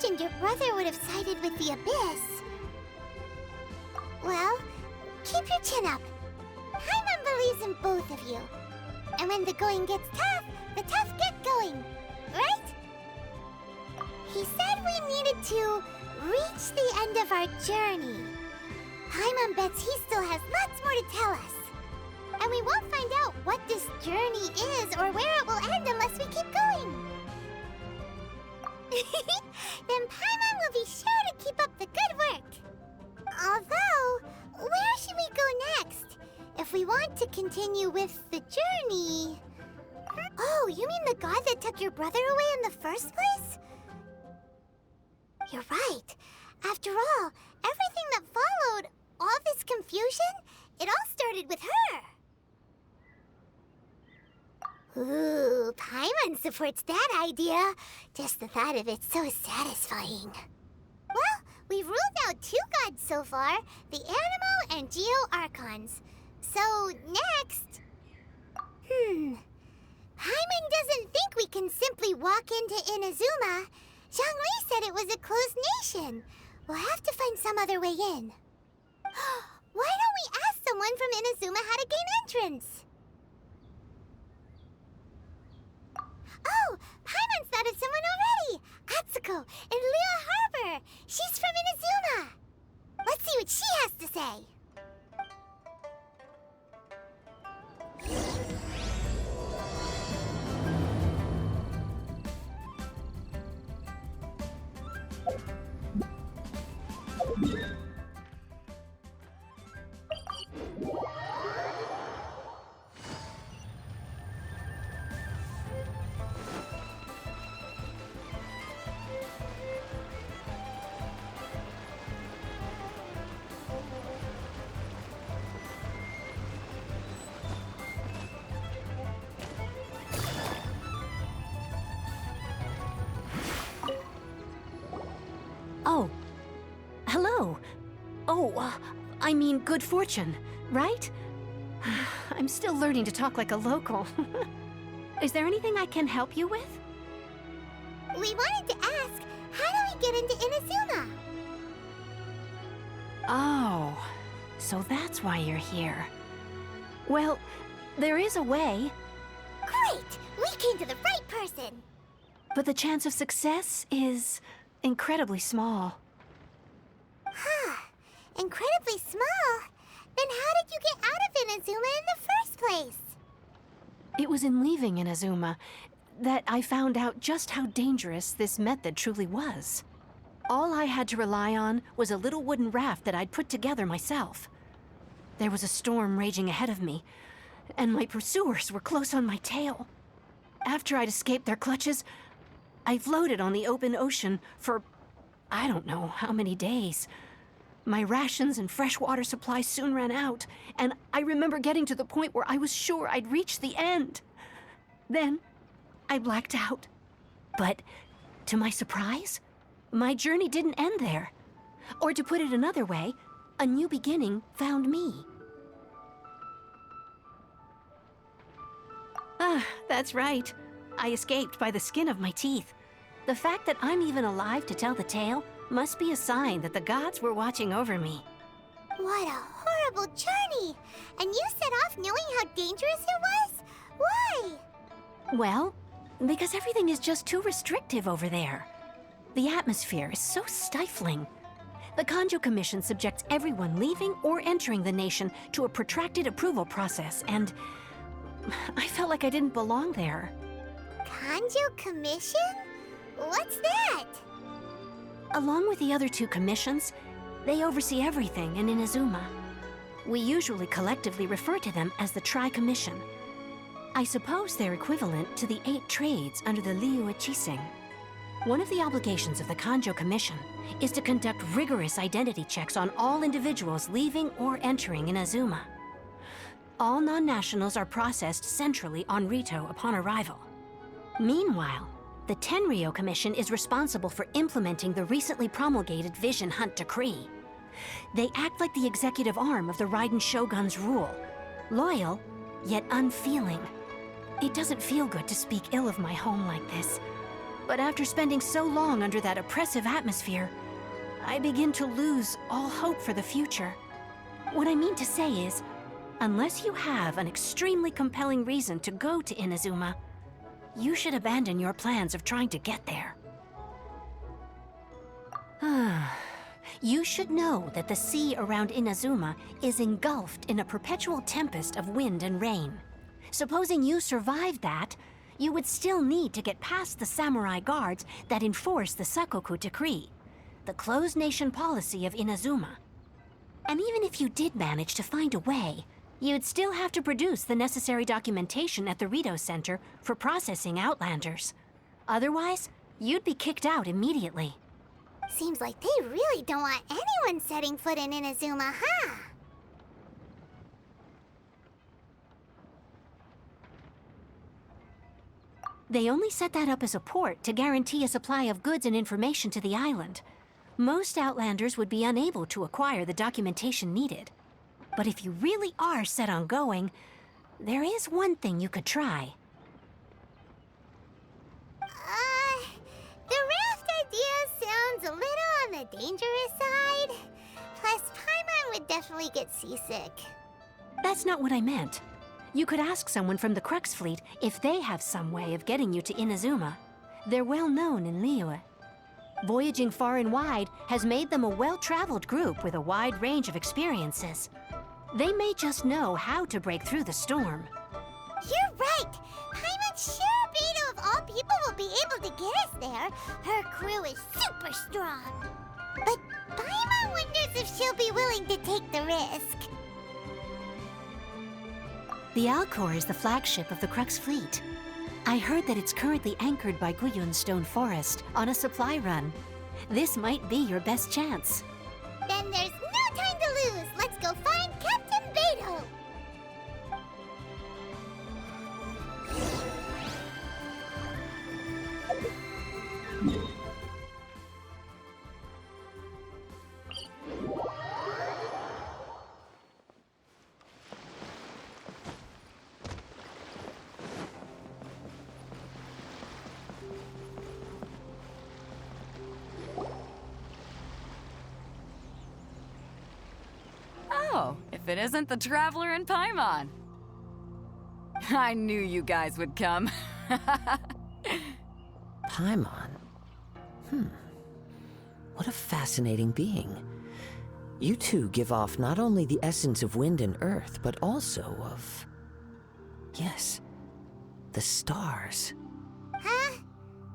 imagined your brother would have sided with the Abyss. Well, keep your chin up. Paimon believes in both of you. And when the going gets tough, the tough get going, right? He said we needed to reach the end of our journey. Paimon bets he still has lots more to tell us. And we won't find out what this journey is or where it will end unless we keep going. Then Paimon will be sure to keep up the good work. Although, where should we go next? If we want to continue with the journey... Oh, you mean the god that took your brother away in the first place? You're right. After all, everything that followed, all this confusion, it all started with her. Ooh, Paimon supports that idea. Just the thought of it's so satisfying. Well, we've ruled out 2 gods so far, the Animo and Geo Archons. So, next... Paimon doesn't think we can simply walk into Inazuma. Zhongli said it was a closed nation. We'll have to find some other way in. Why don't we ask someone from Inazuma how to gain entrance? Oh, Paimon's thought of someone already! Atsuko in Liyue Harbor! She's from Inazuma! Let's see what she has to say! Oh, hello. Oh, I mean good fortune, right? I'm still learning to talk like a local. Is there anything I can help you with? We wanted to ask, how do we get into Inazuma? Oh, so that's why you're here. Well, there is a way. Great! We came to the right person! But the chance of success is incredibly small. Huh. Incredibly small? Then how did you get out of Inazuma in the first place? It was in leaving Inazuma that I found out just how dangerous this method truly was. All I had to rely on was a little wooden raft that I'd put together myself. There was a storm raging ahead of me, and my pursuers were close on my tail. After I'd escaped their clutches, I floated on the open ocean for I don't know how many days. My rations and freshwater supplies soon ran out, and I remember getting to the point where I was sure I'd reached the end. Then, I blacked out. But, to my surprise, my journey didn't end there. Or to put it another way, a new beginning found me. Ah, that's right. I escaped by the skin of my teeth. The fact that I'm even alive to tell the tale must be a sign that the gods were watching over me. What a horrible journey! And you set off knowing how dangerous it was? Why? Well, because everything is just too restrictive over there. The atmosphere is so stifling. The Kanjo Commission subjects everyone leaving or entering the nation to a protracted approval process, and I felt like I didn't belong there. Kanjo Commission? What's that? Along with the other 2 commissions, they oversee everything in Inazuma. We usually collectively refer to them as the Tri-Commission. I suppose they're equivalent to the 8 trades under the Liyue Chising. One of the obligations of the Kanjo Commission is to conduct rigorous identity checks on all individuals leaving or entering Inazuma. All non-nationals are processed centrally on Rito upon arrival. Meanwhile, the Tenryo Commission is responsible for implementing the recently promulgated Vision Hunt Decree. They act like the executive arm of the Raiden Shogun's rule, loyal, yet unfeeling. It doesn't feel good to speak ill of my home like this, But after spending so long under that oppressive atmosphere, I begin to lose all hope for the future. What I mean to say is, unless you have an extremely compelling reason to go to Inazuma, you should abandon your plans of trying to get there. You should know that the sea around Inazuma is engulfed in a perpetual tempest of wind and rain. Supposing you survived that, you would still need to get past the samurai guards that enforce the Sakoku Decree, the closed nation policy of Inazuma. And even if you did manage to find a way, you'd still have to produce the necessary documentation at the Rito Center for processing Outlanders. Otherwise, you'd be kicked out immediately. Seems like they really don't want anyone setting foot in Inazuma, huh? They only set that up as a port to guarantee a supply of goods and information to the island. Most Outlanders would be unable to acquire the documentation needed. But if you really are set on going, there is one thing you could try. The raft idea sounds a little on the dangerous side. Plus, Paimon would definitely get seasick. That's not what I meant. You could ask someone from the Crux Fleet if they have some way of getting you to Inazuma. They're well known in Liyue. Voyaging far and wide has made them a well-traveled group with a wide range of experiences. They may just know how to break through the storm. You're right! Paimon sure Beto of all people will be able to get us there. Her crew is super strong. But Paimon wonders if she'll be willing to take the risk. The Alcor is the flagship of the Crux Fleet. I heard that it's currently anchored by Guyun Stone Forest on a supply run. This might be your best chance. Then there's no time to lose. Let's go find Captain Beto. Oh, if it isn't the Traveler and Paimon. I knew you guys would come. Paimon? What a fascinating being. You two give off not only the essence of wind and earth, but also of... yes, the stars. Huh?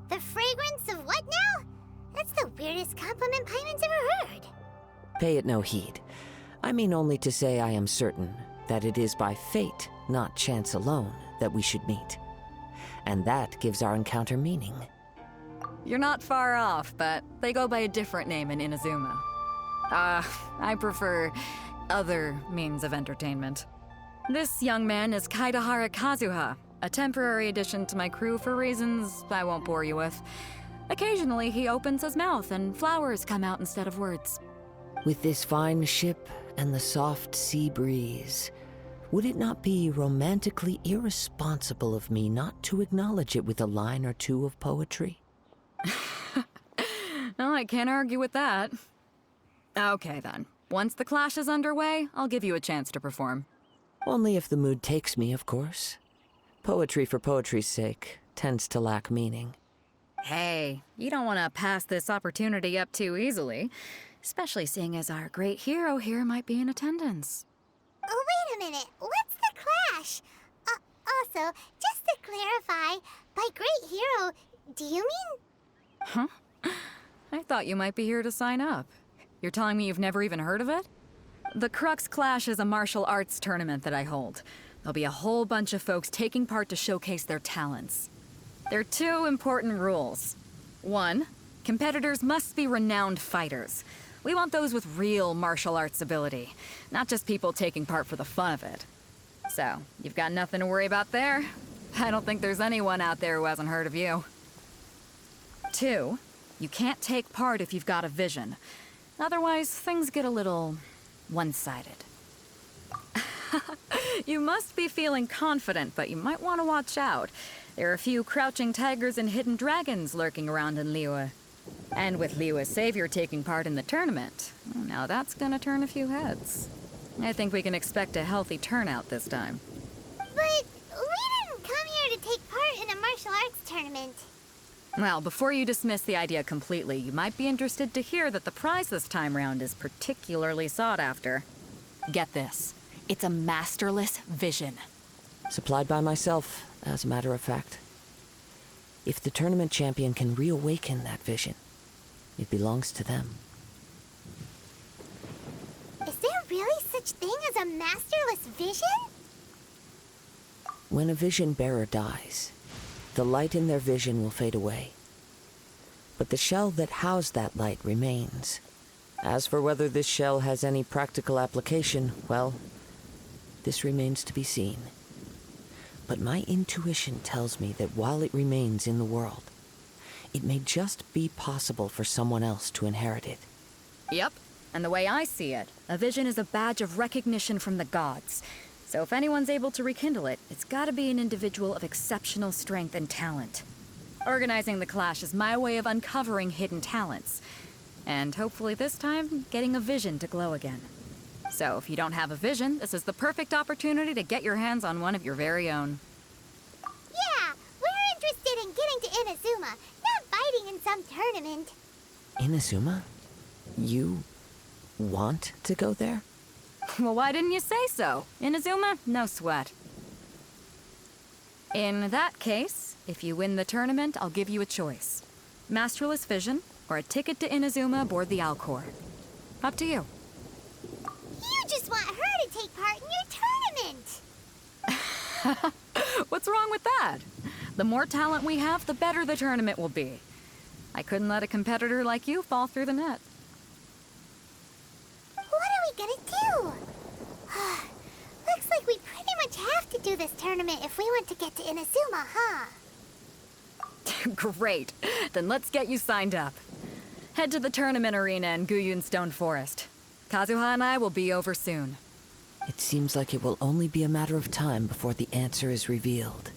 The fragrance of what now? That's the weirdest compliment Paimon's ever heard. Pay it no heed. I mean only to say I am certain that it is by fate, not chance alone, that we should meet. And that gives our encounter meaning. You're not far off, but they go by a different name in Inazuma. I prefer other means of entertainment. This young man is Kaidahara Kazuha, a temporary addition to my crew for reasons I won't bore you with. Occasionally, he opens his mouth and flowers come out instead of words. With this fine ship and the soft sea breeze, would it not be romantically irresponsible of me not to acknowledge it with a line or two of poetry? No, I can't argue with that. Okay then. Once the clash is underway, I'll give you a chance to perform. Only if the mood takes me, of course. Poetry for poetry's sake tends to lack meaning. Hey, you don't want to pass this opportunity up too easily, especially seeing as our great hero here might be in attendance. Oh, wait a minute. What's the clash? Also, just to clarify, by great hero, do you mean... Huh? I thought you might be here to sign up. You're telling me you've never even heard of it? The Crux Clash is a martial arts tournament that I hold. There'll be a whole bunch of folks taking part to showcase their talents. There are two important rules. One, competitors must be renowned fighters. We want those with real martial arts ability, not just people taking part for the fun of it. So, you've got nothing to worry about there. I don't think there's anyone out there who hasn't heard of you. Two, you can't take part if you've got a vision. Otherwise, things get a little one-sided. You must be feeling confident, but you might want to watch out. There are a few crouching tigers and hidden dragons lurking around in Liyue. And with Liyue's savior taking part in the tournament, now that's gonna turn a few heads. I think we can expect a healthy turnout this time. But we didn't come here to take part in a martial arts tournament. Well, before you dismiss the idea completely, you might be interested to hear that the prize this time round is particularly sought after. Get this. It's a masterless vision. Supplied by myself, as a matter of fact. If the tournament champion can reawaken that vision, it belongs to them. Is there really such thing as a masterless vision? When a vision bearer dies, the light in their vision will fade away. But the shell that housed that light remains. As for whether this shell has any practical application, well, this remains to be seen. But my intuition tells me that while it remains in the world, it may just be possible for someone else to inherit it. Yep. And the way I see it, a vision is a badge of recognition from the gods. So if anyone's able to rekindle it, it's gotta be an individual of exceptional strength and talent. Organizing the clash is my way of uncovering hidden talents. And hopefully this time, getting a vision to glow again. So if you don't have a vision, this is the perfect opportunity to get your hands on one of your very own. Yeah, we're interested in getting to Inazuma, not fighting in some tournament. Inazuma? You want to go there? Well, why didn't you say so? Inazuma, no sweat. In that case, if you win the tournament, I'll give you a choice. Masterless Vision, or a ticket to Inazuma aboard the Alcor. Up to you. You just want her to take part in your tournament. What's wrong with that? The more talent we have, the better the tournament will be. I couldn't let a competitor like you fall through the net. What are we gonna do? Looks like we pretty much have to do this tournament if we want to get to Inazuma, huh? Great. Then let's get you signed up. Head to the tournament arena in Guyun Stone Forest. Kazuha and I will be over soon. It seems like it will only be a matter of time before the answer is revealed.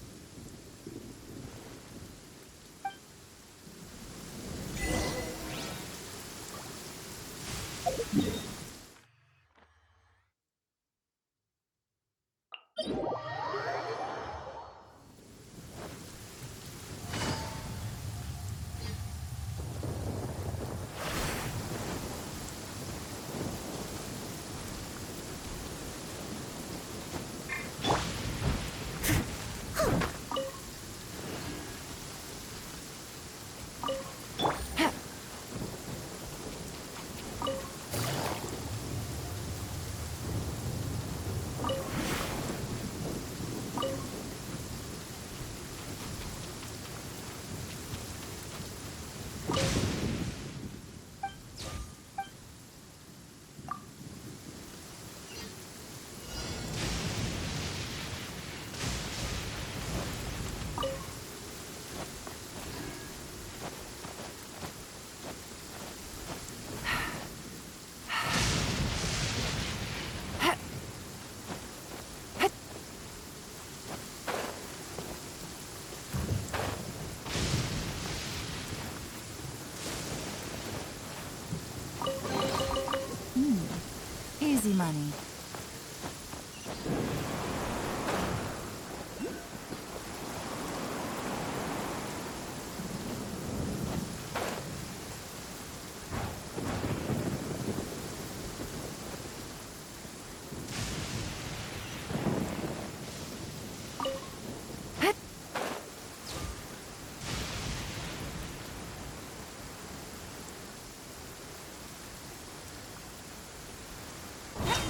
Easy money.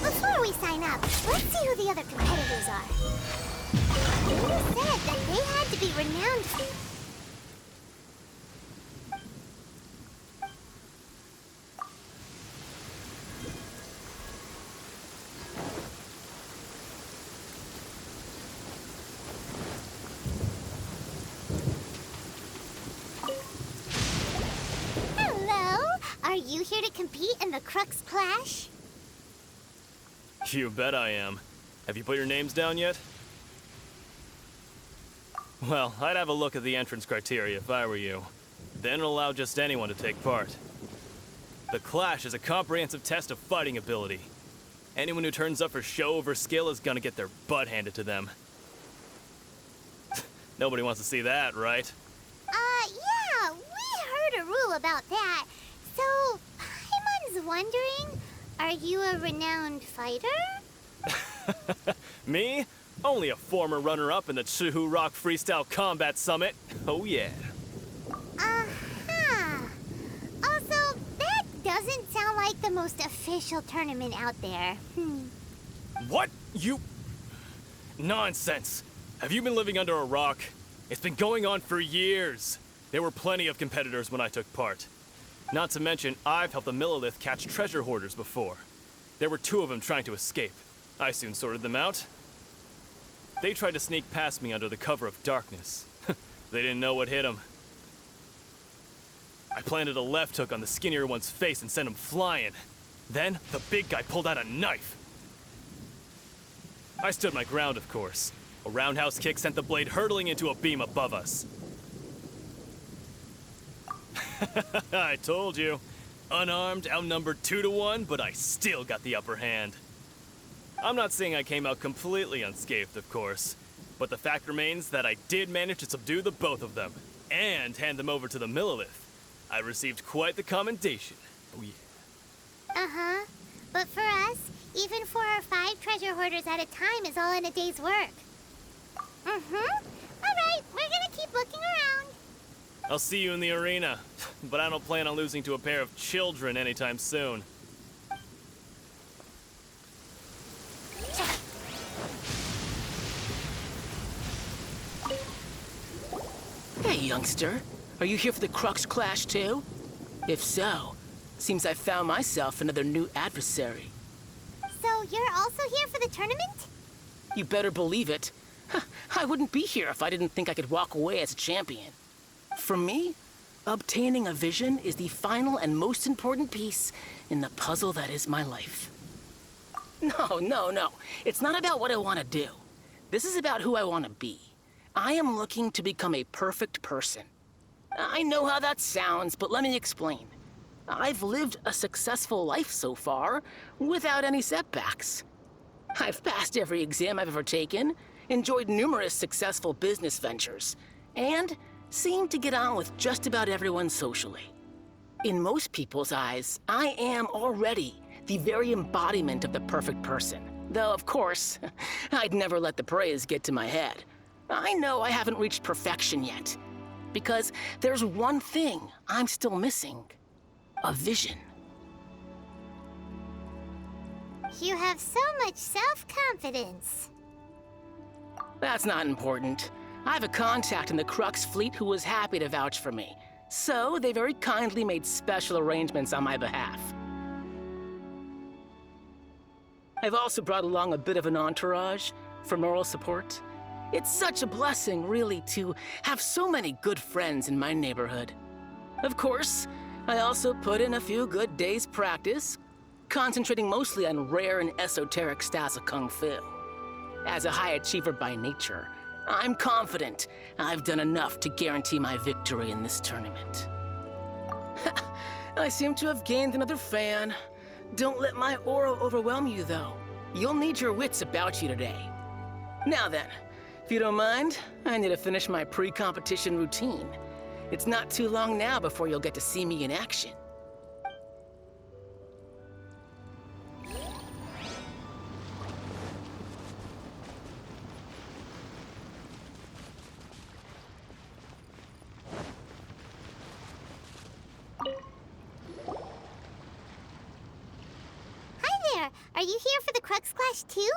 Before we sign up, let's see who the other competitors are. You said that they had to be renowned. Hello? Are you here to compete in the Crux Clash? You bet I am. Have you put your names down yet? Well, I'd have a look at the entrance criteria if I were you. Then it'll allow just anyone to take part. The Clash is a comprehensive test of fighting ability. Anyone who turns up for show over skill is gonna get their butt handed to them. Nobody wants to see that, right? Yeah, we heard a rule about that. So, Paimon's wondering, are you a renowned fighter? Me? Only a former runner-up in the Chihu Rock Freestyle Combat Summit. Oh yeah. Uh-huh. Also, that doesn't sound like the most official tournament out there. What? You... Nonsense. Have you been living under a rock? It's been going on for years. There were plenty of competitors when I took part. Not to mention, I've helped the Millilith catch treasure hoarders before. There were 2 of them trying to escape. I soon sorted them out. They tried to sneak past me under the cover of darkness. They didn't know what hit them. I planted a left hook on the skinnier one's face and sent him flying. Then, the big guy pulled out a knife. I stood my ground, of course. A roundhouse kick sent the blade hurtling into a beam above us. I told you. Unarmed, outnumbered 2 to 1, but I still got the upper hand. I'm not saying I came out completely unscathed, of course, but the fact remains that I did manage to subdue the both of them, and hand them over to the Millilith. I received quite the commendation. Oh yeah. Uh-huh. But for us, even 4 or 5 treasure hoarders at a time is all in a day's work. Mm-hmm. Alright, we're gonna keep looking around. I'll see you in the arena, but I don't plan on losing to a pair of children anytime soon. Hey, youngster. Are you here for the Crux Clash, too? If so, seems I found myself another new adversary. So you're also here for the tournament? You better believe it. I wouldn't be here if I didn't think I could walk away as a champion. For me, obtaining a vision is the final and most important piece in the puzzle that is my life. No. It's not about what I want to do. This is about who I want to be. I am looking to become a perfect person. I know how that sounds, but let me explain. I've lived a successful life so far, without any setbacks. I've passed every exam I've ever taken, enjoyed numerous successful business ventures, and seem to get on with just about everyone socially. In most people's eyes, I am already the very embodiment of the perfect person. Though, of course, I'd never let the praise get to my head. I know I haven't reached perfection yet, because there's one thing I'm still missing. A vision. You have so much self-confidence. That's not important. I have a contact in the Crux fleet who was happy to vouch for me, so they very kindly made special arrangements on my behalf. I've also brought along a bit of an entourage for moral support. It's such a blessing, really, to have so many good friends in my neighborhood. Of course, I also put in a few good days' practice, concentrating mostly on rare and esoteric styles of Kung Fu. As a high achiever by nature, I'm confident I've done enough to guarantee my victory in this tournament. I seem to have gained another fan. Don't let my aura overwhelm you, though. You'll need your wits about you today. Now then, if you don't mind, I need to finish my pre-competition routine. It's not too long now before you'll get to see me in action. Hi there! Are you here for the Crux Clash too?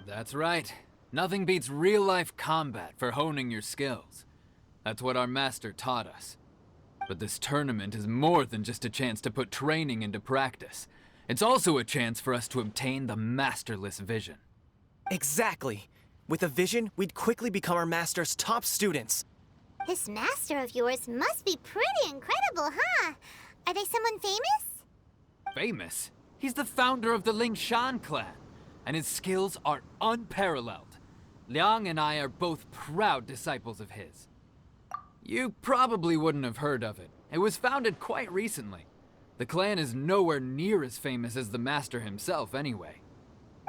That's right. Nothing beats real-life combat for honing your skills. That's what our master taught us. But this tournament is more than just a chance to put training into practice. It's also a chance for us to obtain the masterless vision. Exactly. With a vision, we'd quickly become our master's top students. This master of yours must be pretty incredible, huh? Are they someone famous? Famous? He's the founder of the Lingshan clan. and his skills are unparalleled. Liang and I are both proud disciples of his. You probably wouldn't have heard of it. It was founded quite recently. The clan is nowhere near as famous as the master himself anyway.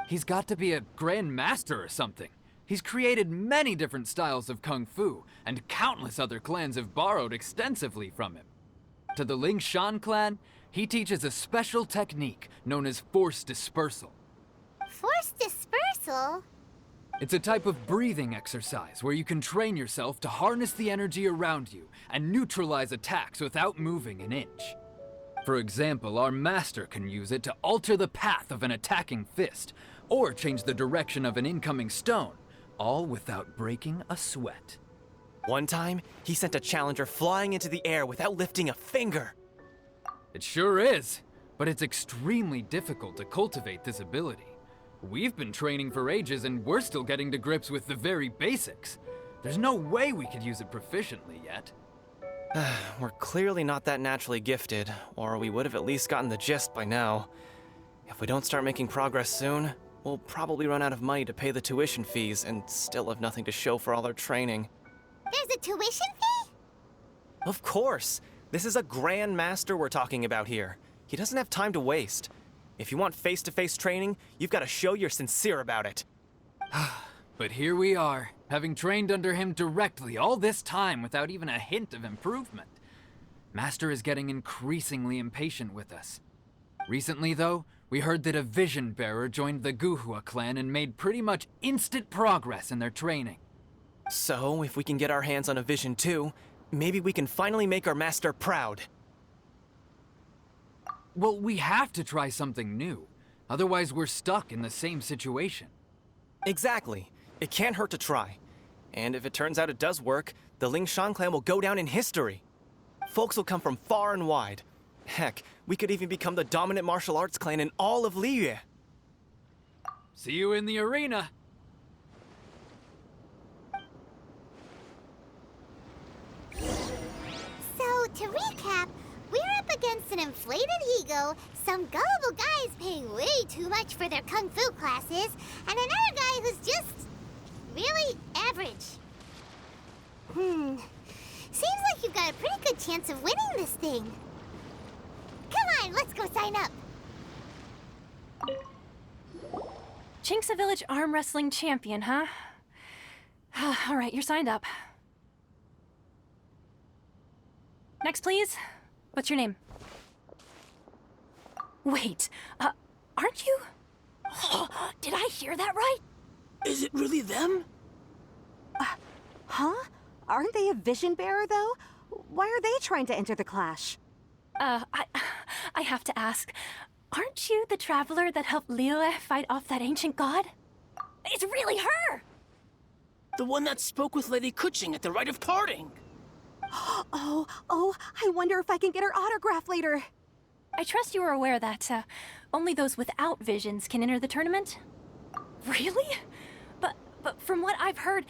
He's got to be a grand master or something. He's created many different styles of kung fu, and countless other clans have borrowed extensively from him. To the Ling Shan clan, he teaches a special technique known as force dispersal. Force dispersal? It's a type of breathing exercise where you can train yourself to harness the energy around you and neutralize attacks without moving an inch. For example, our master can use it to alter the path of an attacking fist, or change the direction of an incoming stone, all without breaking a sweat. One time, he sent a challenger flying into the air without lifting a finger. It sure is, but it's extremely difficult to cultivate this ability. We've been training for ages and we're still getting to grips with the very basics. There's no way we could use it proficiently yet. We're clearly not that naturally gifted, or we would have at least gotten the gist by now. If we don't start making progress soon, we'll probably run out of money to pay the tuition fees and still have nothing to show for all our training. There's a tuition fee? Of course! This is a grand master we're talking about here. He doesn't have time to waste. If you want face-to-face training, you've got to show you're sincere about it. But here we are, having trained under him directly all this time without even a hint of improvement. Master is getting increasingly impatient with us. Recently, though, we heard that a vision bearer joined the Guhua clan and made pretty much instant progress in their training. So, if we can get our hands on a vision too, maybe we can finally make our master proud. Well, we have to try something new. Otherwise, we're stuck in the same situation. Exactly. It can't hurt to try. And if it turns out it does work, the Ling Shan clan will go down in history. Folks will come from far and wide. Heck, we could even become the dominant martial arts clan in all of Liyue. See you in the arena. So, to recap, we're up against an inflated ego, some gullible guys paying way too much for their kung fu classes, and another guy who's just really average. Seems like you've got a pretty good chance of winning this thing. Come on, let's go sign up. Chinksa Village arm wrestling champion, huh? All right, you're signed up. Next, please. What's your name? Wait, aren't you? Did I hear that right? Is it really them? Huh? Aren't they a vision bearer, though? Why are they trying to enter the clash? I have to ask, aren't you the traveler that helped Liyue fight off that ancient god? It's really her! The one that spoke with Lady Kuching at the rite of parting. Oh, I wonder if I can get her autograph later. I trust you are aware that, only those without visions can enter the tournament? Really? But from what I've heard,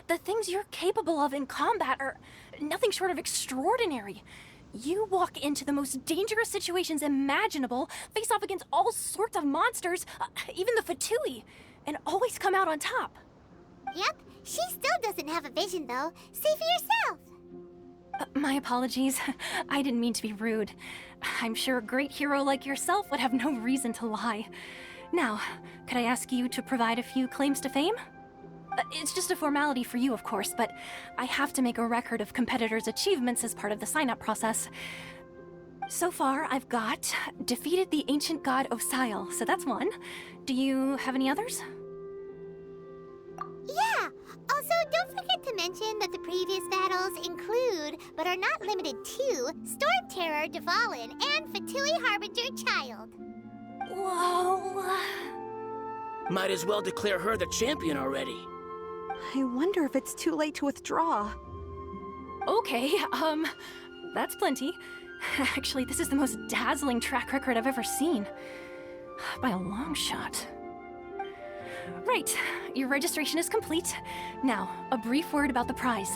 the things you're capable of in combat are nothing short of extraordinary. You walk into the most dangerous situations imaginable, face off against all sorts of monsters, even the Fatui, and always come out on top. Yep, she still doesn't have a vision, though. See for yourself. My apologies. I didn't mean to be rude. I'm sure a great hero like yourself would have no reason to lie. Now, could I ask you to provide a few claims to fame? It's just a formality for you, of course, but I have to make a record of competitors' achievements as part of the sign-up process. So far, I've got defeated the ancient god Osail, so that's one. Do you have any others? Yeah! Also, don't forget to mention that the previous battles include, but are not limited to, Storm Terror Devalin and Fatui Harbinger Child. Whoa! Might as well declare her the champion already. I wonder if it's too late to withdraw. Okay, that's plenty. Actually, this is the most dazzling track record I've ever seen. By a long shot. Right, your registration is complete. Now, a brief word about the prize.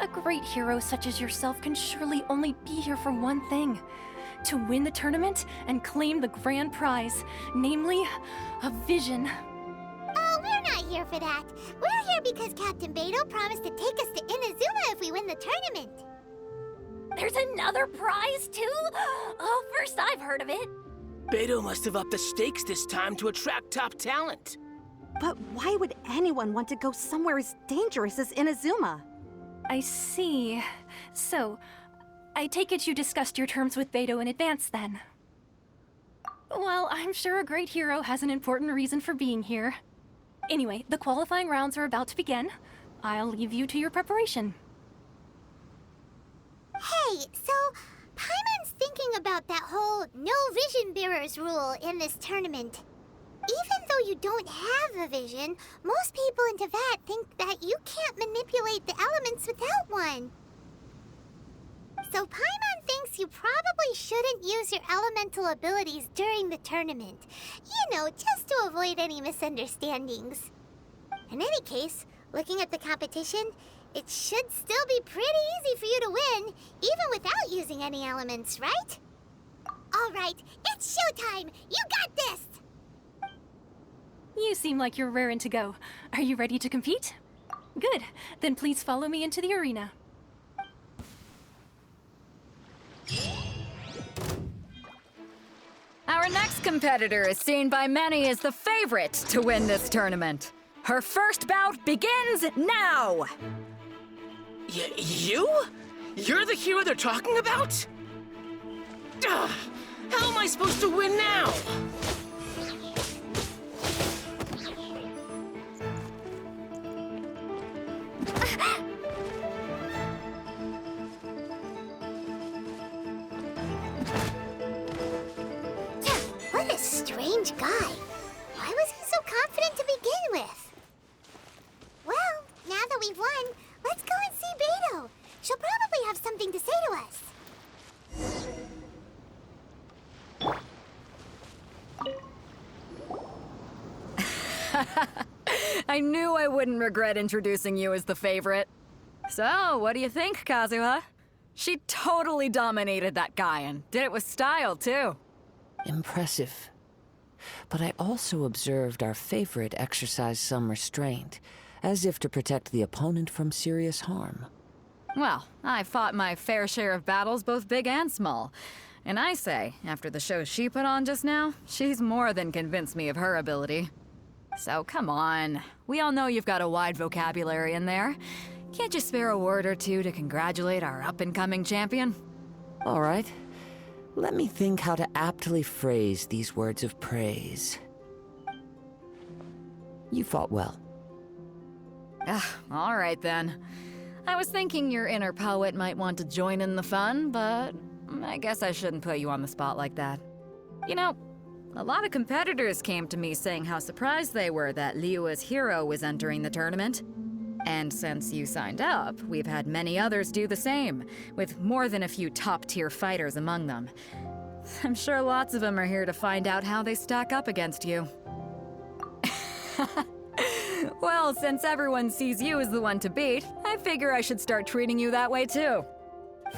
A great hero such as yourself can surely only be here for one thing: to win the tournament and claim the grand prize, namely, a vision. Oh, we're not here for that. We're here because Captain Beto promised to take us to Inazuma if we win the tournament. There's another prize, too? Oh, first I've heard of it. Beto must have upped the stakes this time to attract top talent. But why would anyone want to go somewhere as dangerous as Inazuma? I see. So, I take it you discussed your terms with Beto in advance, then? Well, I'm sure a great hero has an important reason for being here. Anyway, the qualifying rounds are about to begin. I'll leave you to your preparation. Hey, so Paimon's thinking about that whole no vision bearers rule in this tournament. Even though you don't have a vision, most people in Teyvat think that you can't manipulate the elements without one. So Paimon thinks you probably shouldn't use your elemental abilities during the tournament. You know, just to avoid any misunderstandings. In any case, looking at the competition, it should still be pretty easy for you to win, even without using any elements, right? All right, it's showtime! You got this! You seem like you're raring to go. Are you ready to compete? Good. Then please follow me into the arena. Our next competitor is seen by many as the favorite to win this tournament. Her first bout begins now! You? You're the hero they're talking about? Ugh, how am I supposed to win now? What a strange guy. Why was he so confident to begin with? Well, now that we've won, let's go and see Beto. She'll probably have something to say to us. I knew I wouldn't regret introducing you as the favorite. So, what do you think, Kazuha? She totally dominated that guy and did it with style, too. Impressive. But I also observed our favorite exercise some restraint, as if to protect the opponent from serious harm. Well, I fought my fair share of battles, both big and small. And I say, after the show she put on just now, she's more than convinced me of her ability. So come on. We all know you've got a wide vocabulary in there. Can't you spare a word or two to congratulate our up-and-coming champion? All right. Let me think how to aptly phrase these words of praise. You fought well. All right then. I was thinking your inner poet might want to join in the fun, but I guess I shouldn't put you on the spot like that. You know, a lot of competitors came to me saying how surprised they were that Liyue's hero was entering the tournament. And since you signed up, we've had many others do the same, with more than a few top-tier fighters among them. I'm sure lots of them are here to find out how they stack up against you. Well, since everyone sees you as the one to beat, I figure I should start treating you that way too.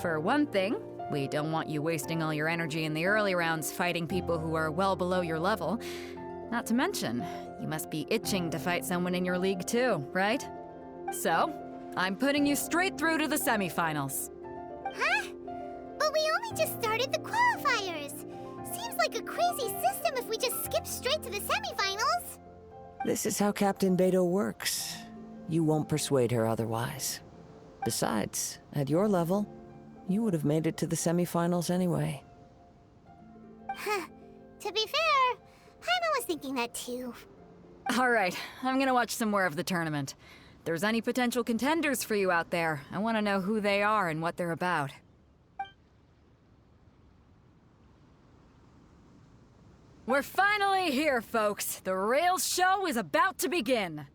For one thing, we don't want you wasting all your energy in the early rounds fighting people who are well below your level. Not to mention, you must be itching to fight someone in your league too, right? So, I'm putting you straight through to the semifinals. Huh? But we only just started the qualifiers. Seems like a crazy system if we just skip straight to the semifinals. This is how Captain Beto works. You won't persuade her otherwise. Besides, at your level, you would have made it to the semifinals anyway. Huh. To be fair, Paimon was thinking that too. All right, I'm gonna watch some more of the tournament. If there's any potential contenders for you out there, I want to know who they are and what they're about. We're finally here, folks. The real show is about to begin.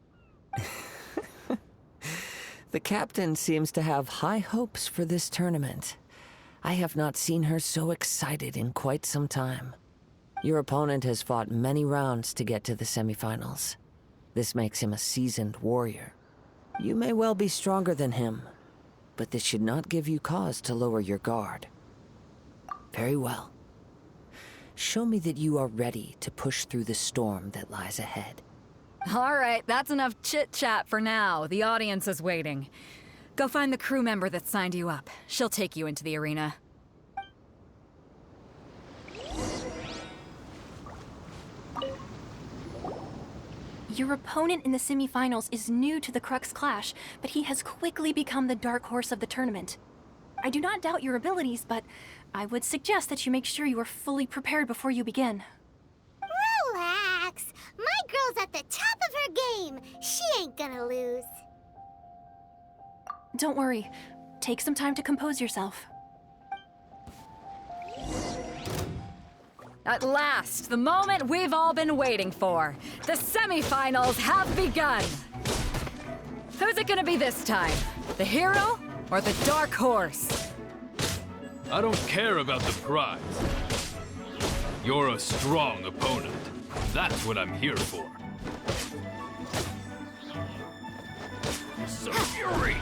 The captain seems to have high hopes for this tournament. I have not seen her so excited in quite some time. Your opponent has fought many rounds to get to the semifinals. This makes him a seasoned warrior. You may well be stronger than him, but this should not give you cause to lower your guard. Very well. show me that you are ready to push through the storm that lies ahead. All right, that's enough chit-chat for now. The audience is waiting. Go find the crew member that signed you up. She'll take you into the arena. Your opponent in the semifinals is new to the Crux Clash, but he has quickly become the dark horse of the tournament. I do not doubt your abilities, but I would suggest that you make sure you are fully prepared before you begin. Relax. My girl's at the top of her game. She ain't gonna lose. Don't worry. Take some time to compose yourself. At last, the moment we've all been waiting for. The semifinals have begun. Who's it gonna be this time? The hero or the dark horse? I don't care about the prize. You're a strong opponent. That's what I'm here for. So fury!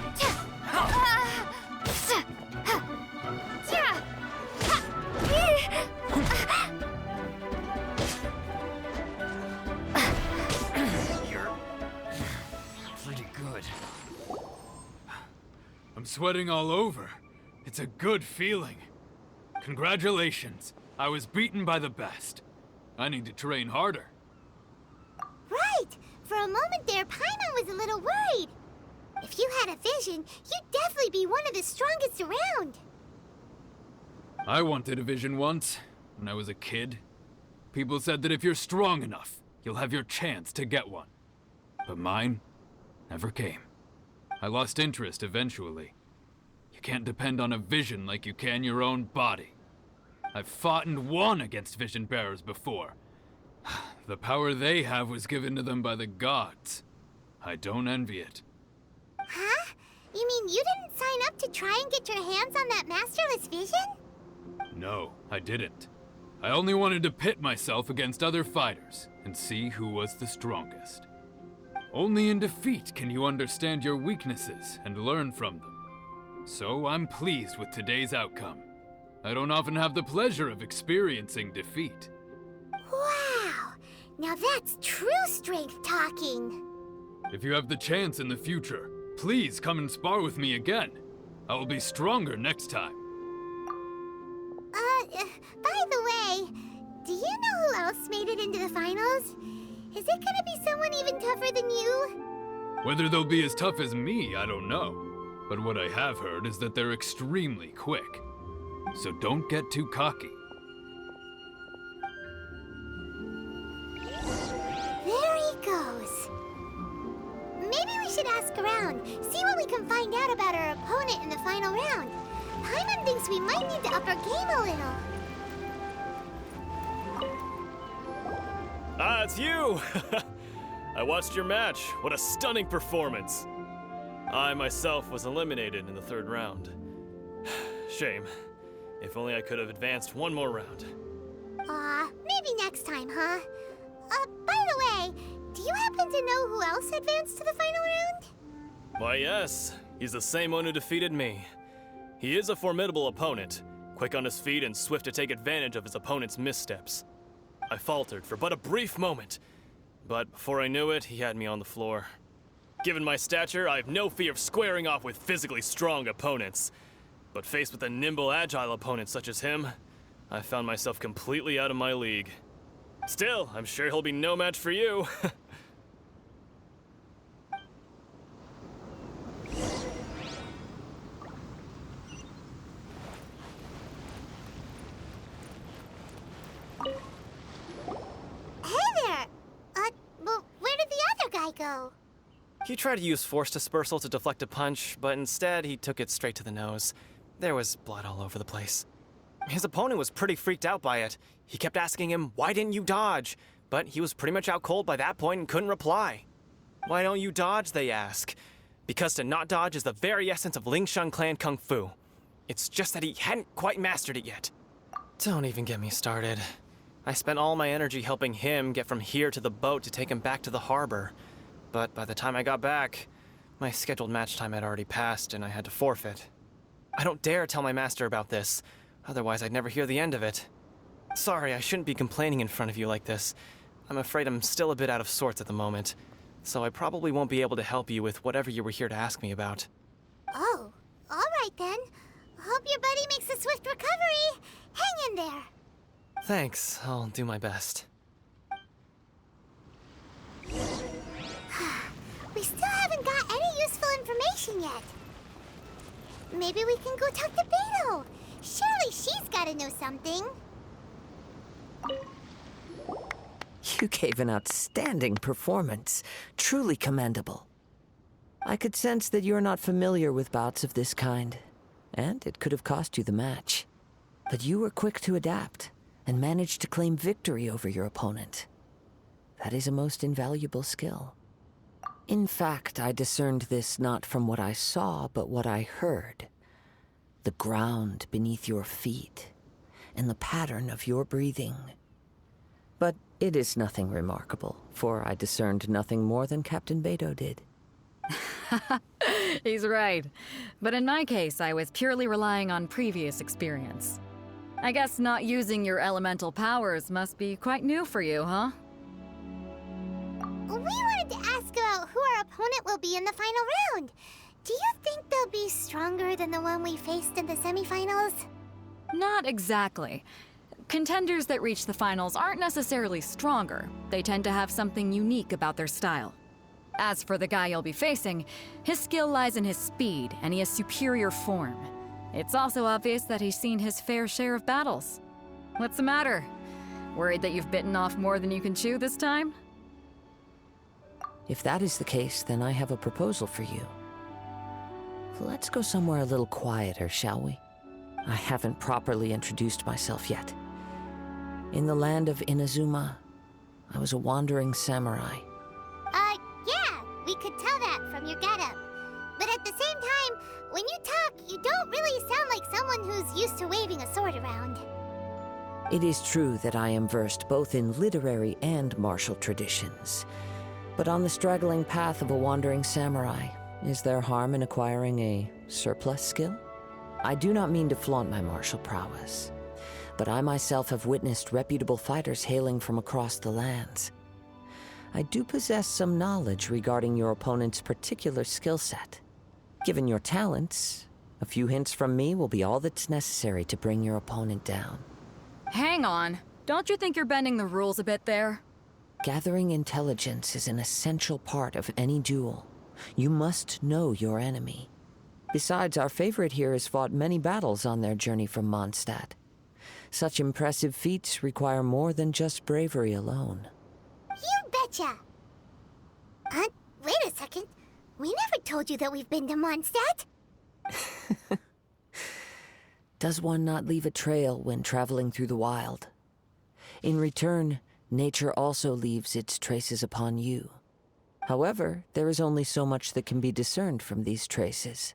Pretty good. I'm sweating all over. It's a good feeling. Congratulations. I was beaten by the best. I need to train harder. Right. For a moment there, Paimon was a little worried. If you had a vision, you'd definitely be one of the strongest around. I wanted a vision once, when I was a kid. People said that if you're strong enough, you'll have your chance to get one. But mine never came. I lost interest eventually. You can't depend on a vision like you can your own body. I've fought and won against vision bearers before. The power they have was given to them by the gods. I don't envy it. Huh? You mean you didn't sign up to try and get your hands on that masterless vision? No, I didn't. I only wanted to pit myself against other fighters and see who was the strongest. Only in defeat can you understand your weaknesses and learn from them. So I'm pleased with today's outcome. I don't often have the pleasure of experiencing defeat. Wow! Now that's true strength talking. If you have the chance in the future, please come and spar with me again. I will be stronger next time. By the way, do you know who else made it into the finals? Is it gonna be someone even tougher than you? Whether they'll be as tough as me, I don't know. But what I have heard is that they're extremely quick. So don't get too cocky. There he goes. Maybe we should ask around, see what we can find out about our opponent in the final round. Paimon thinks we might need to up our game a little. Ah, it's you! I watched your match. What a stunning performance. I myself was eliminated in the third round. Shame. If only I could have advanced one more round. Maybe next time, huh? By the way, do you happen to know who else advanced to the final round? Why, yes. He's the same one who defeated me. He is a formidable opponent, quick on his feet and swift to take advantage of his opponent's missteps. I faltered for but a brief moment, but before I knew it, he had me on the floor. Given my stature, I have no fear of squaring off with physically strong opponents. But faced with a nimble, agile opponent such as him, I found myself completely out of my league. Still, I'm sure he'll be no match for you. Hey there! Well, where did the other guy go? He tried to use force dispersal to deflect a punch, but instead he took it straight to the nose. There was blood all over the place. His opponent was pretty freaked out by it. He kept asking him, "Why didn't you dodge?" But he was pretty much out cold by that point and couldn't reply. "Why don't you dodge?" they ask. Because to not dodge is the very essence of Lingshun clan kung fu. It's just that he hadn't quite mastered it yet. Don't even get me started. I spent all my energy helping him get from here to the boat to take him back to the harbor. But by the time I got back, my scheduled match time had already passed and I had to forfeit. I don't dare tell my master about this, otherwise I'd never hear the end of it. Sorry, I shouldn't be complaining in front of you like this. I'm afraid I'm still a bit out of sorts at the moment, so I probably won't be able to help you with whatever you were here to ask me about. Oh, all right then. Hope your buddy makes a swift recovery. Hang in there. Thanks, I'll do my best. We still haven't got any useful information yet. Maybe we can go talk to Beto. Surely she's gotta know something. You gave an outstanding performance. Truly commendable. I could sense that you're not familiar with bouts of this kind, and it could have cost you the match. But you were quick to adapt, and managed to claim victory over your opponent. That is a most invaluable skill. In fact, I discerned this not from what I saw, but what I heard. The ground beneath your feet, and the pattern of your breathing. But it is nothing remarkable, for I discerned nothing more than Captain Beto did. He's right. But in my case, I was purely relying on previous experience. I guess not using your elemental powers must be quite new for you, huh? We wanted to ask about who our opponent will be in the final round. Do you think they'll be stronger than the one we faced in the semifinals? Not exactly. Contenders that reach the finals aren't necessarily stronger. They tend to have something unique about their style. As for the guy you'll be facing, his skill lies in his speed, and he has superior form. It's also obvious that he's seen his fair share of battles. What's the matter? Worried that you've bitten off more than you can chew this time? If that is the case, then I have a proposal for you. Let's go somewhere a little quieter, shall we? I haven't properly introduced myself yet. In the land of Inazuma, I was a wandering samurai. Yeah, we could tell that from your getup. But at the same time, when you talk, you don't really sound like someone who's used to waving a sword around. It is true that I am versed both in literary and martial traditions. But on the straggling path of a wandering samurai, is there harm in acquiring a surplus skill? I do not mean to flaunt my martial prowess, but I myself have witnessed reputable fighters hailing from across the lands. I do possess some knowledge regarding your opponent's particular skill set. Given your talents, a few hints from me will be all that's necessary to bring your opponent down. Hang on. Don't you think you're bending the rules a bit there? Gathering intelligence is an essential part of any duel. You must know your enemy. Besides, our favorite here has fought many battles on their journey from Mondstadt. Such impressive feats require more than just bravery alone. You betcha! Wait a second. We never told you that we've been to Mondstadt. Does one not leave a trail when traveling through the wild? In return, nature also leaves its traces upon you. However, there is only so much that can be discerned from these traces.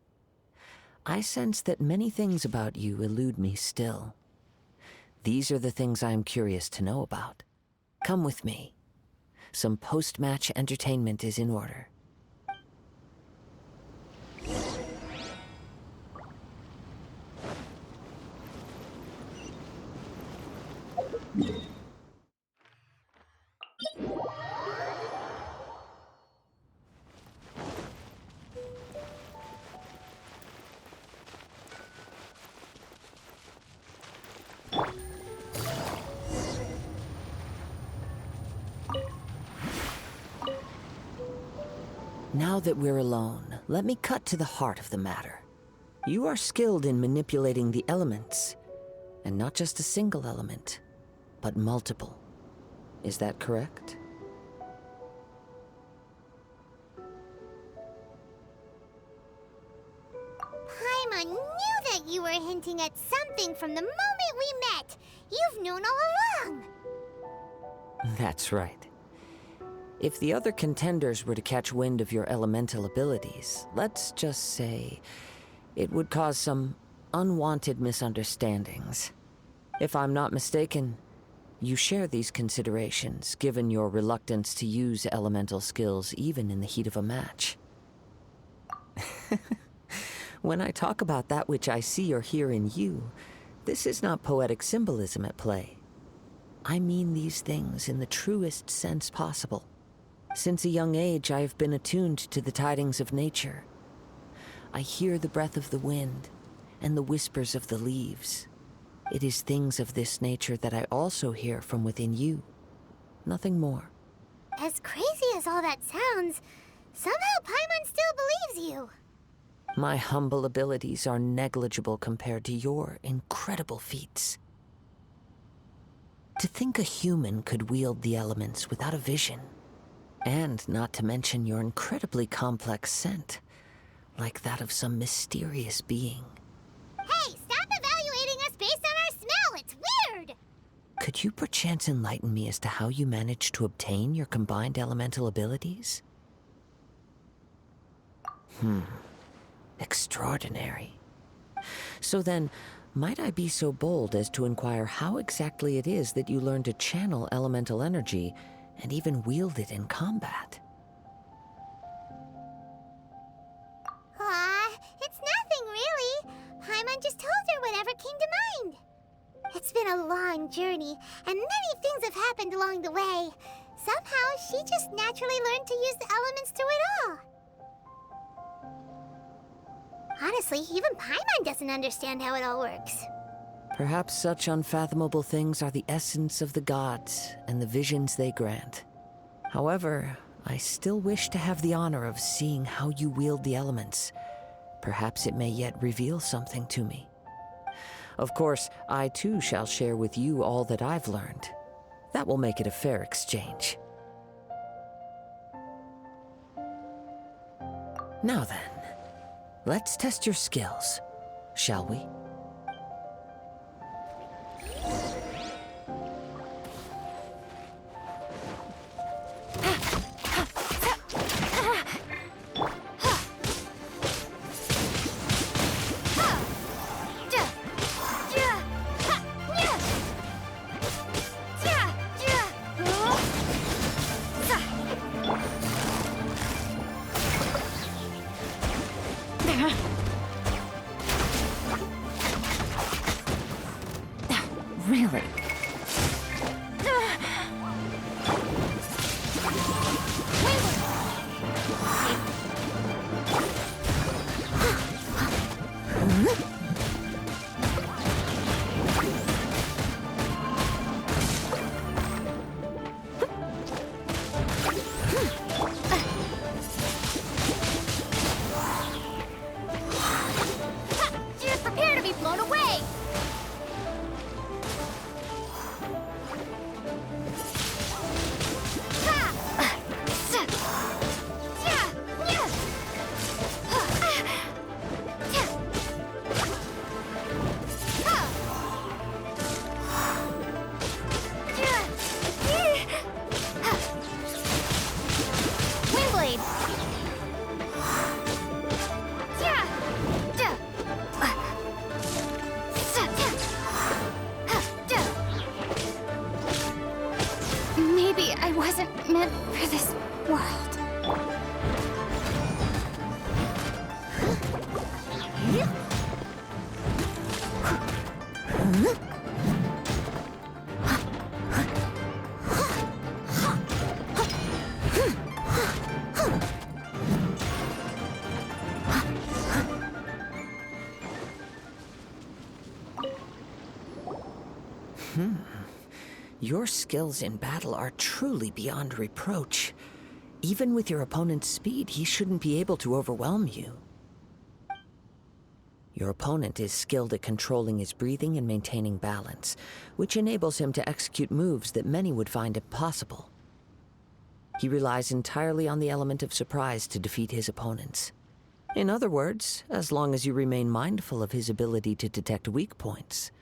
I sense that many things about you elude me still. These are the things I am curious to know about. Come with me. Some post-match entertainment is in order. Now that we're alone, let me cut to the heart of the matter. You are skilled in manipulating the elements, and not just a single element, but multiple. Is that correct? Paimon knew that you were hinting at something from the moment we met. You've known all along. That's right. If the other contenders were to catch wind of your elemental abilities, let's just say, it would cause some unwanted misunderstandings. If I'm not mistaken, you share these considerations, given your reluctance to use elemental skills even in the heat of a match. When I talk about that which I see or hear in you, this is not poetic symbolism at play. I mean these things in the truest sense possible. Since a young age, I have been attuned to the tidings of nature. I hear the breath of the wind and the whispers of the leaves. It is things of this nature that I also hear from within you. Nothing more. As crazy as all that sounds, somehow Paimon still believes you. My humble abilities are negligible compared to your incredible feats. To think a human could wield the elements without a vision, and not to mention your incredibly complex scent, like that of some mysterious being. Hey, stop evaluating us based on our smell! It's weird! Could you perchance enlighten me as to how you managed to obtain your combined elemental abilities? Extraordinary. So then, might I be so bold as to inquire how exactly it is that you learned to channel elemental energy and even wield it in combat? It's nothing really. Paimon just told her whatever came to mind. It's been a long journey, and many things have happened along the way. Somehow, she just naturally learned to use the elements through it all. Honestly, even Paimon doesn't understand how it all works. Perhaps such unfathomable things are the essence of the gods and the visions they grant. However, I still wish to have the honor of seeing how you wield the elements. Perhaps it may yet reveal something to me. Of course, I too shall share with you all that I've learned. That will make it a fair exchange. Now then, let's test your skills, shall we? Really? Just prepare to be blown away! Windblade! Maybe I wasn't meant for this world. Your skills in battle are truly beyond reproach. Even with your opponent's speed, he shouldn't be able to overwhelm you. Your opponent is skilled at controlling his breathing and maintaining balance, which enables him to execute moves that many would find impossible. He relies entirely on the element of surprise to defeat his opponents. In other words, as long as you remain mindful of his ability to detect weak points,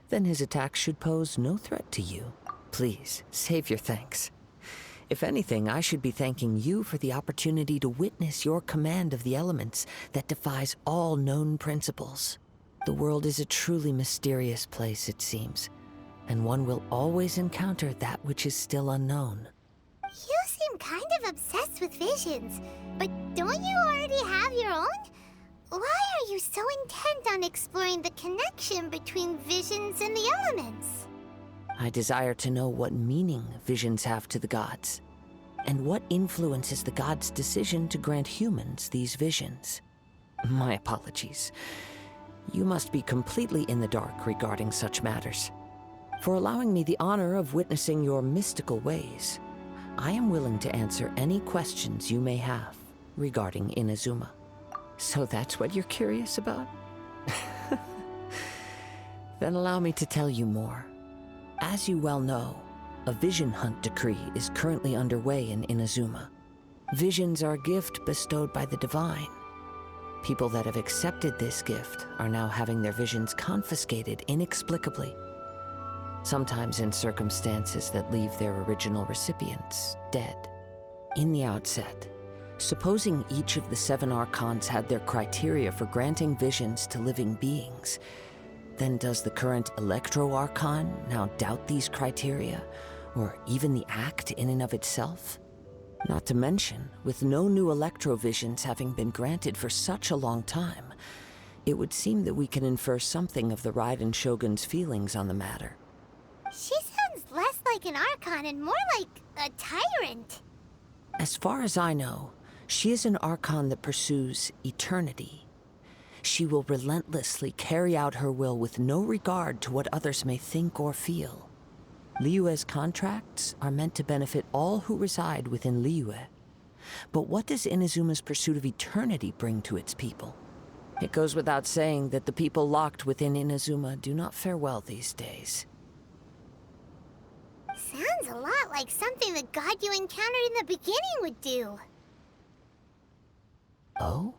then his attacks should pose no threat to you. Please, save your thanks. If anything, I should be thanking you for the opportunity to witness your command of the elements that defies all known principles. The world is a truly mysterious place, it seems, and one will always encounter that which is still unknown. You seem kind of obsessed with visions, but don't you already have your own? Why are you so intent on exploring the connection between visions and the elements? I desire to know what meaning visions have to the gods, and what influences the gods' decision to grant humans these visions. My apologies. You must be completely in the dark regarding such matters. For allowing me the honor of witnessing your mystical ways, I am willing to answer any questions you may have regarding Inazuma. So that's what you're curious about? Then allow me to tell you more. As you well know, a vision hunt decree is currently underway in Inazuma. Visions are a gift bestowed by the divine. People that have accepted this gift are now having their visions confiscated inexplicably, sometimes in circumstances that leave their original recipients dead. In the outset, supposing each of the 7 archons had their criteria for granting visions to living beings, then does the current Electro Archon now doubt these criteria, or even the act in and of itself? Not to mention, with no new Electro visions having been granted for such a long time, it would seem that we can infer something of the Raiden Shogun's feelings on the matter. She sounds less like an Archon and more like a tyrant. As far as I know, she is an Archon that pursues eternity. She will relentlessly carry out her will with no regard to what others may think or feel. Liyue's contracts are meant to benefit all who reside within Liyue. But what does Inazuma's pursuit of eternity bring to its people? It goes without saying that the people locked within Inazuma do not fare well these days. Sounds a lot like something the god you encountered in the beginning would do. Oh?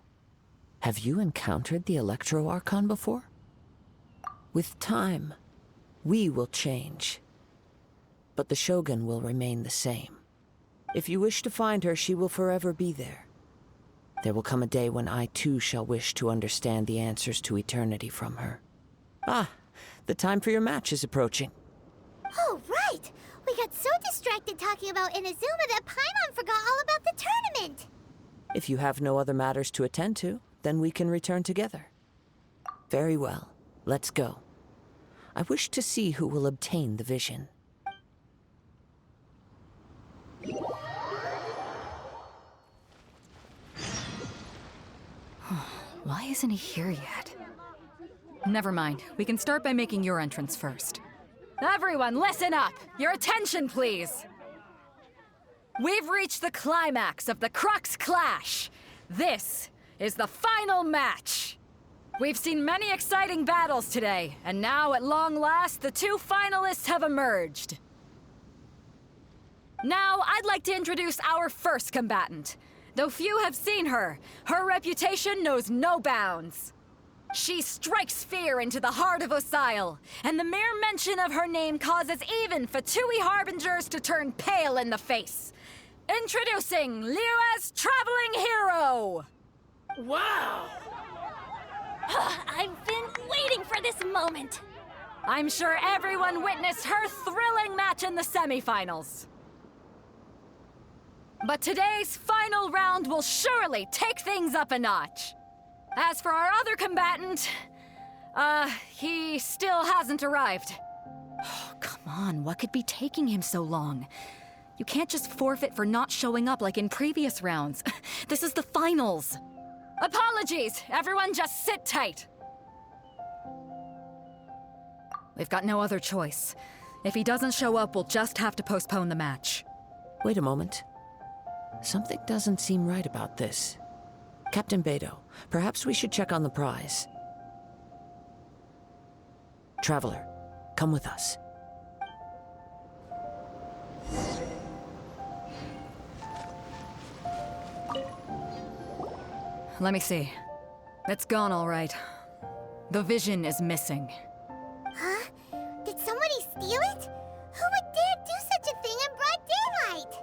Have you encountered the Electro Archon before? With time, we will change. But the Shogun will remain the same. If you wish to find her, she will forever be there. There will come a day when I too shall wish to understand the answers to eternity from her. Ah, the time for your match is approaching. Oh, right! We got so distracted talking about Inazuma that Paimon forgot all about the tournament! If you have no other matters to attend to, then we can return together. Very well, let's go. I wish to see who will obtain the vision. Why isn't he here yet? Never mind. We can start by making your entrance first. Everyone, listen up! Your attention, please! We've reached the climax of the Crux Clash! This is the final match! We've seen many exciting battles today, and now, at long last, the 2 finalists have emerged. Now, I'd like to introduce our first combatant. Though few have seen her, her reputation knows no bounds. She strikes fear into the heart of Osile, and the mere mention of her name causes even Fatui Harbingers to turn pale in the face. Introducing Liyue's traveling hero! Wow! I've been waiting for this moment. I'm sure everyone witnessed her thrilling match in the semifinals. But today's final round will surely take things up a notch. As for our other combatant, he still hasn't arrived. Oh, come on, what could be taking him so long? You can't just forfeit for not showing up like in previous rounds. This is the finals. Apologies, everyone just sit tight. We've got no other choice. If he doesn't show up, we'll just have to postpone the match. Wait a moment. Something doesn't seem right about this. Captain Beidou, perhaps we should check on the prize. Traveler, come with us. Let me see. It's gone all right. The vision is missing. Huh? Did somebody steal it? Who would dare do such a thing in broad daylight?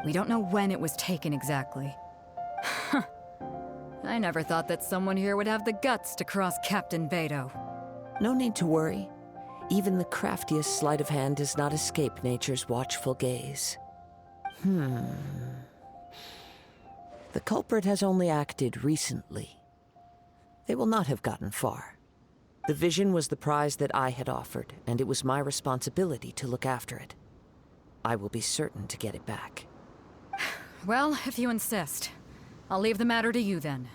We don't know when it was taken exactly. I never thought that someone here would have the guts to cross Captain Beidou. No need to worry. Even the craftiest sleight of hand does not escape nature's watchful gaze. The culprit has only acted recently. They will not have gotten far. The vision was the prize that I had offered, and it was my responsibility to look after it. I will be certain to get it back. Well, if you insist. I'll leave the matter to you then.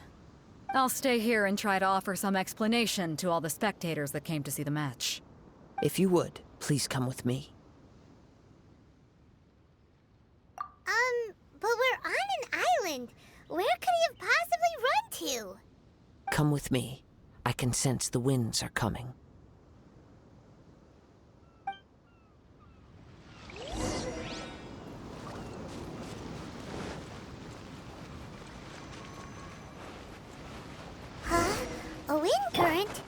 I'll stay here and try to offer some explanation to all the spectators that came to see the match. If you would, please come with me. But we're on an island. Where could he have possibly run to? Come with me. I can sense the winds are coming. Huh? A wind current?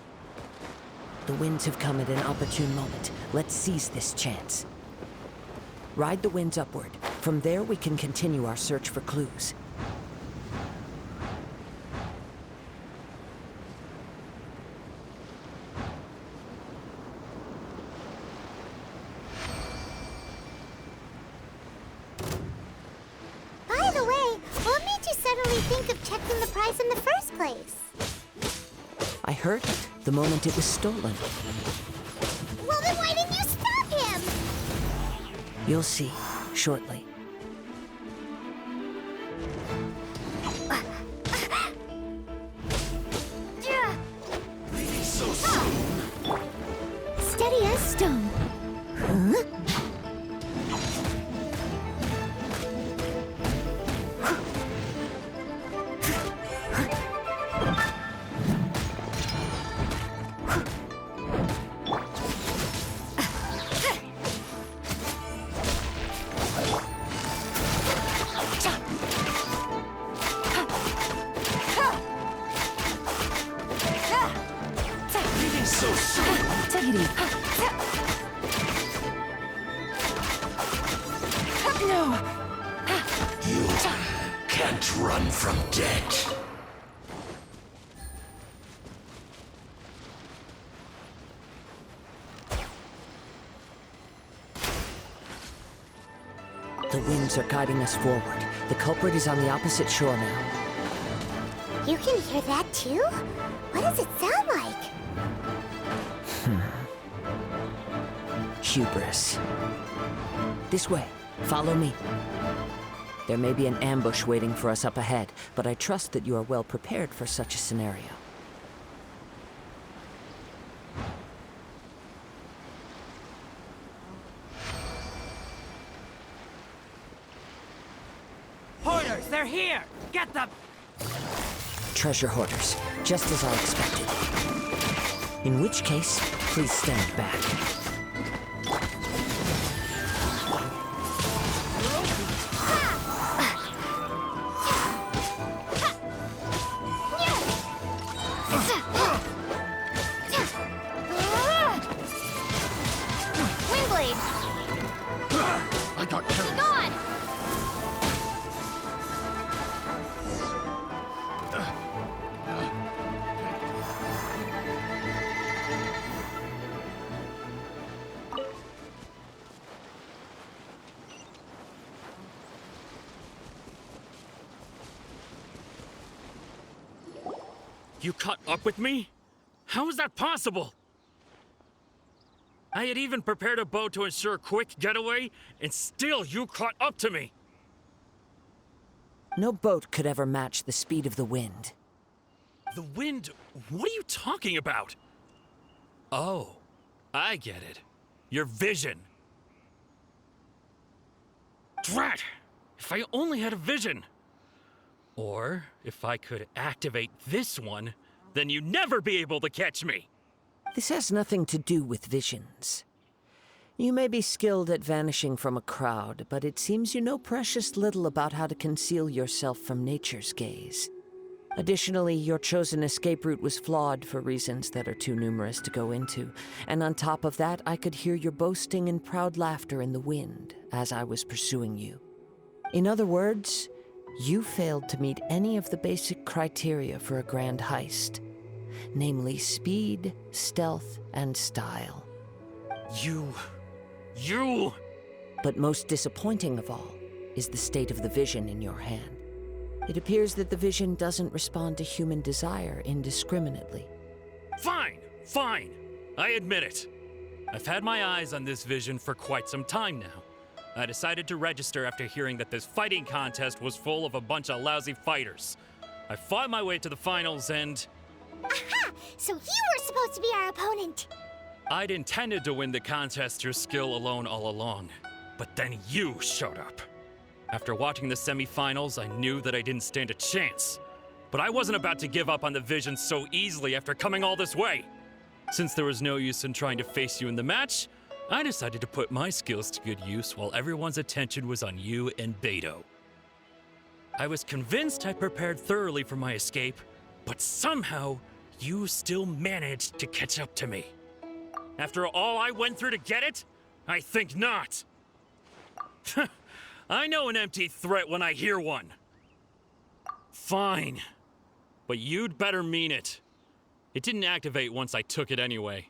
The winds have come at an opportune moment. Let's seize this chance. Ride the winds upward. From there, we can continue our search for clues. By the way, what made you suddenly think of checking the price in the first place? I heard it the moment it was stolen. Well, then why didn't you stop him? You'll see shortly. Steady as stone. Huh? Take it easy. No! You can't run from death. The winds are guiding us forward. The culprit is on the opposite shore now. You can hear that too? What does it sound like? Hubris. This way. Follow me. There may be an ambush waiting for us up ahead, but I trust that you are well prepared for such a scenario. Hoarders, they're here! Get them! Treasure hoarders, just as I expected. In which case, please stand back. Windblade! I got carried. Gone! You caught up with me? How is that possible? I had even prepared a boat to ensure a quick getaway, and still you caught up to me. No boat could ever match the speed of the wind. The wind? What are you talking about? Oh, I get it. Your vision. Drat! If I only had a vision. Or, if I could activate this one, then you'd never be able to catch me. This has nothing to do with visions. You may be skilled at vanishing from a crowd, but it seems you know precious little about how to conceal yourself from nature's gaze. Additionally, your chosen escape route was flawed for reasons that are too numerous to go into, and on top of that, I could hear your boasting and proud laughter in the wind as I was pursuing you. In other words, you failed to meet any of the basic criteria for a grand heist, namely speed, stealth, and style. You... But most disappointing of all is the state of the vision in your hand. It appears that the vision doesn't respond to human desire indiscriminately. Fine! Fine, I admit it. I've had my eyes on this vision for quite some time now. I decided to register after hearing that this fighting contest was full of a bunch of lousy fighters. I fought my way to the finals and... Aha! So you were supposed to be our opponent! I'd intended to win the contest through skill alone all along. But then you showed up. After watching the semifinals, I knew that I didn't stand a chance. But I wasn't about to give up on the vision so easily after coming all this way. Since there was no use in trying to face you in the match, I decided to put my skills to good use while everyone's attention was on you and Beto. I was convinced I prepared thoroughly for my escape, but somehow you still managed to catch up to me. After all I went through to get it? I think not. I know an empty threat when I hear one. Fine. But you'd better mean it. It didn't activate once I took it anyway.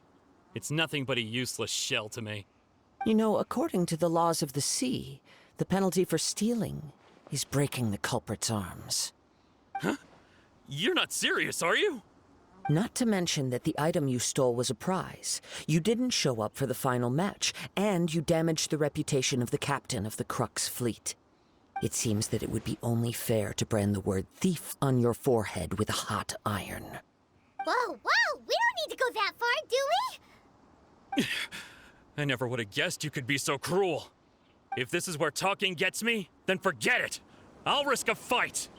It's nothing but a useless shell to me. You know, according to the laws of the sea, the penalty for stealing is breaking the culprit's arms. Huh? You're not serious, are you? Not to mention that the item you stole was a prize. You didn't show up for the final match, and you damaged the reputation of the captain of the Crux fleet. It seems that it would be only fair to brand the word thief on your forehead with a hot iron. Whoa, whoa! We don't need to go that far, do we? I never would have guessed you could be so cruel. If this is where talking gets me, then forget it. I'll risk a fight.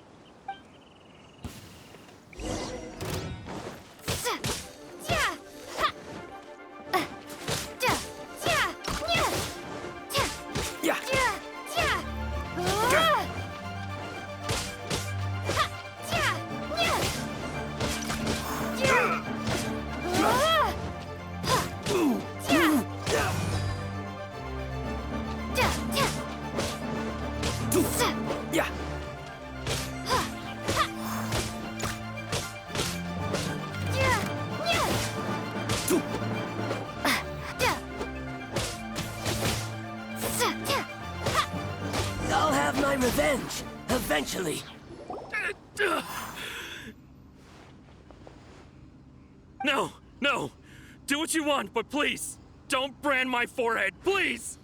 I'll have my revenge, eventually. No, no. Do what you want, but please, don't brand my forehead, please!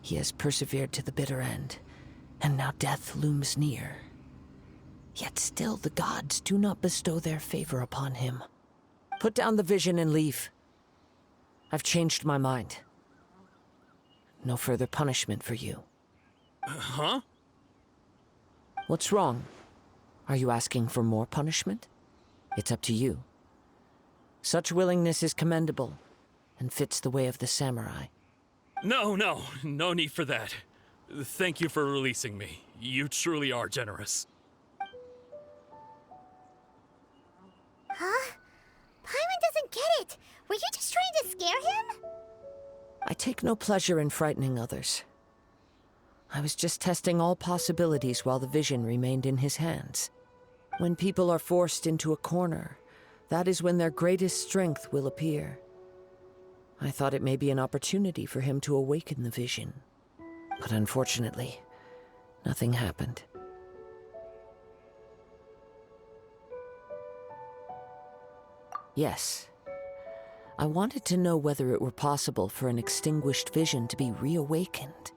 He has persevered to the bitter end, and now death looms near. Yet still the gods do not bestow their favor upon him. Put down the vision and leave. I've changed my mind. No further punishment for you. Huh? What's wrong? Are you asking for more punishment? It's up to you. Such willingness is commendable, and fits the way of the samurai. No need for that. Thank you for releasing me. You truly are generous. Huh? Paimon doesn't get it. Were you just trying to scare him? I take no pleasure in frightening others. I was just testing all possibilities while the vision remained in his hands. When people are forced into a corner, that is when their greatest strength will appear. I thought it may be an opportunity for him to awaken the vision. But unfortunately, nothing happened. Yes. I wanted to know whether it were possible for an extinguished vision to be reawakened.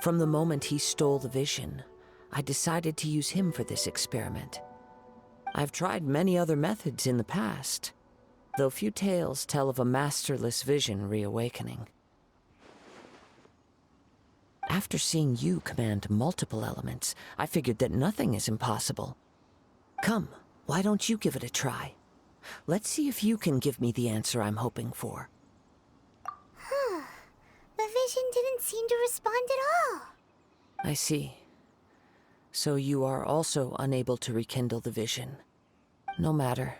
From the moment he stole the vision, I decided to use him for this experiment. I've tried many other methods in the past, though few tales tell of a masterless vision reawakening. After seeing you command multiple elements, I figured that nothing is impossible. Come, why don't you give it a try? Let's see if you can give me the answer I'm hoping for. Huh. The vision didn't seem to respond at all. I see. So you are also unable to rekindle the vision. No matter.